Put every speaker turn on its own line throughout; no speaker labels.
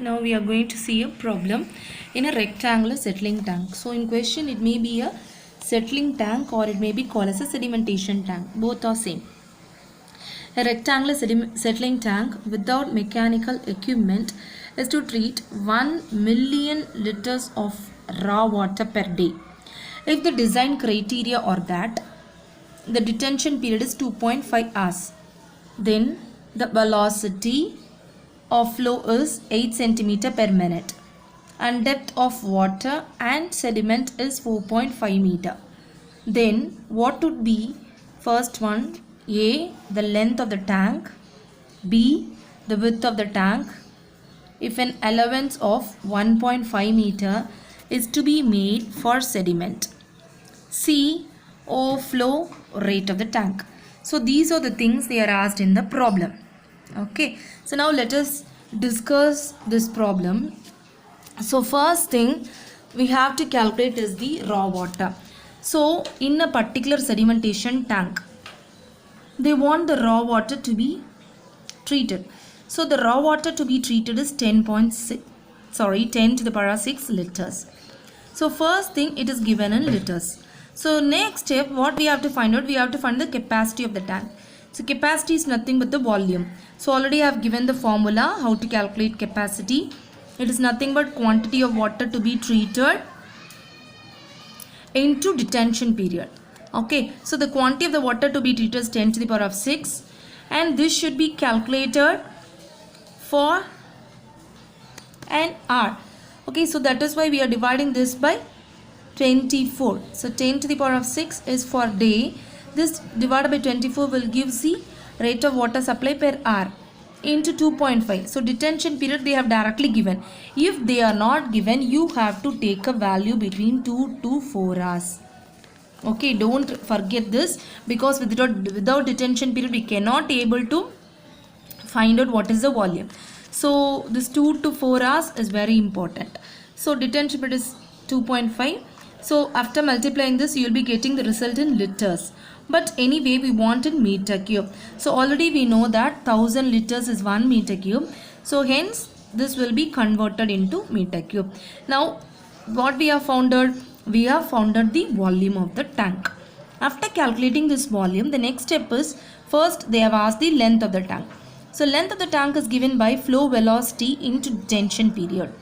Now we are going to see a problem in a rectangular settling tank. So in question it may be a settling tank or it may be called as a sedimentation tank. Both are same. A rectangular settling tank without mechanical equipment is to treat 1 million liters of raw water per day. If the design criteria are that the detention period is 2.5 hours, then the velocity of flow is 8 cm per minute and depth of water and sediment is 4.5 meter. Then what would be first one? A, the length of the tank. B, the width of the tank. If an allowance of 1.5 meter is to be made for sediment. C, overflow rate of the tank. So these are the things they are asked in the problem. Okay, so now let us discuss this problem. So first thing we have to calculate is the raw water. So in a particular sedimentation tank, they want the raw water to be treated. So the raw water to be treated is 10 to the power 6 liters. So first thing it is given in liters. So next step what we have to find out, we have to find the capacity of the tank. So capacity is nothing but the volume. So already I have given the formula how to calculate capacity. It is nothing but quantity of water to be treated into detention period. Okay, so the quantity of the water to be treated is 10 to the power 6 and this should be calculated for an hour. Okay, so that is why we are dividing this by 24. So 10 to the power 6 is for day. This divided by 24 will give the rate of water supply per hour into 2.5. So detention period they have directly given. If they are not given, you have to take a value between 2 to 4 hours. Okay, don't forget this, because without detention period we cannot able to find out what is the volume. So this 2 to 4 hours is very important. So detention period is 2.5. So after multiplying this you will be getting the result in liters. But anyway we want in meter cube. So already we know that 1000 liters is 1 meter cube. So hence this will be converted into meter cube. Now what we have found out? We have found out the volume of the tank. After calculating this volume, the next step is, first they have asked the length of the tank. So length of the tank is given by flow velocity into detention period.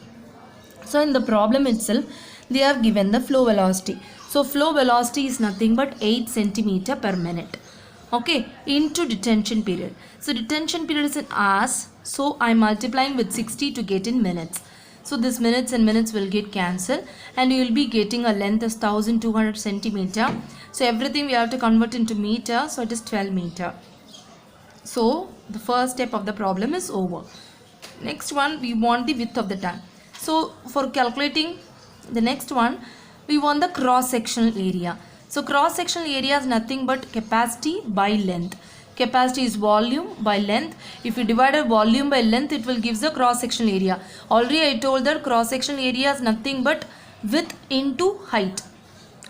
So in the problem itself they have given the flow velocity. So flow velocity is nothing but 8 cm per minute. Okay, into detention period. So detention period is in hours. So I am multiplying with 60 to get in minutes. So this minutes and minutes will get cancelled and you will be getting a length of 1200 centimeter. So everything we have to convert into meter. So it is 12 meter. So the first step of the problem is over. Next one, we want the width of the tank. So for calculating the next one, we want the cross sectional area. So cross sectional area is nothing but capacity by length. Capacity is volume by length. If you divide a volume by length, it will give the cross sectional area. Already I told that cross sectional area is nothing but width into height.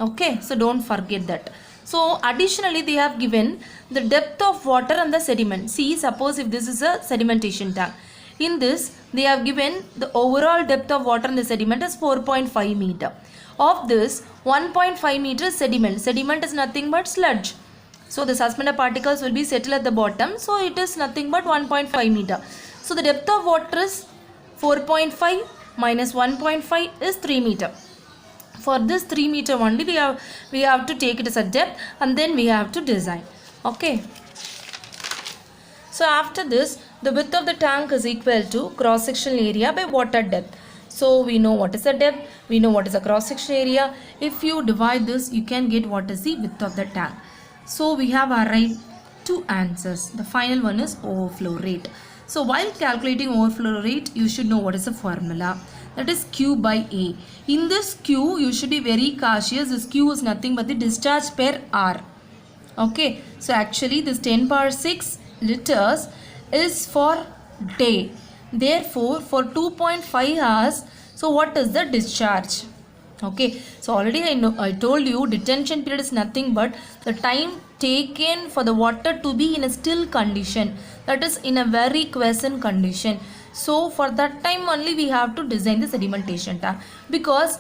Okay, so don't forget that. So additionally they have given the depth of water and the sediment. See, suppose if this is a sedimentation tank. In this they have given the overall depth of water and the sediment is 4.5 meter. Of this 1.5 meter is sediment. Sediment is nothing but sludge. So the suspended particles will be settled at the bottom. So it is nothing but 1.5 meter. So the depth of water is 4.5 minus 1.5 is 3 meter. For this 3 meter only we have to take it as a depth and then we have to design. Okay. So after this the width of the tank is equal to cross sectional area by water depth. So we know what is the depth, we know what is the cross sectional area. If you divide this you can get what is the width of the tank. So we have arrived two answers. The final one is overflow rate. So while calculating overflow rate, you should know what is the formula. That is Q by A. In this Q, you should be very cautious. This Q is nothing but the discharge per hour. Okay. So actually this 10 power 6 liters is for day. Therefore, for 2.5 hours, so what is the discharge? Okay, so already I told you detention period is nothing but the time taken for the water to be in a still condition, that is in a very quiescent condition. So for that time only we have to design the sedimentation tank, because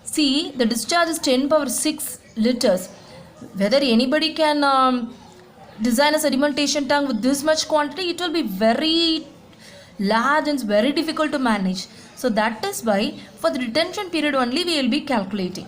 see, the discharge is 10 power 6 liters. Whether anybody can design a sedimentation tank with this much quantity, it will be very large and very difficult to manage. So that is why for the retention period only we will be calculating.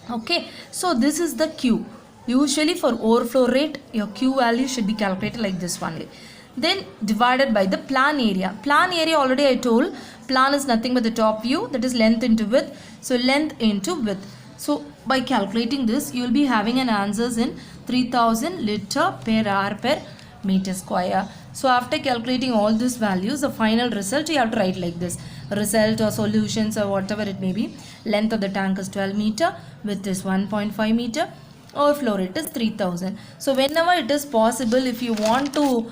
Okay, so this is the Q. Usually for overflow rate, your Q value should be calculated like this only. Then divided by the plan area. Plan area already I told, plan is nothing but the top view, that is length into width. So length into width. So by calculating this, you will be having an answers in 3000 liter per hour per meter square. So after calculating all these values, the final result you have to write like this. Result or solutions or whatever it may be. Length of the tank is 12 meter, width is 1.5 meter, overflow rate is 3000. So whenever it is possible, if you want to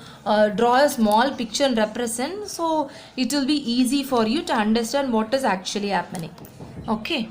draw a small picture and represent, so it will be easy for you to understand what is actually happening. Okay.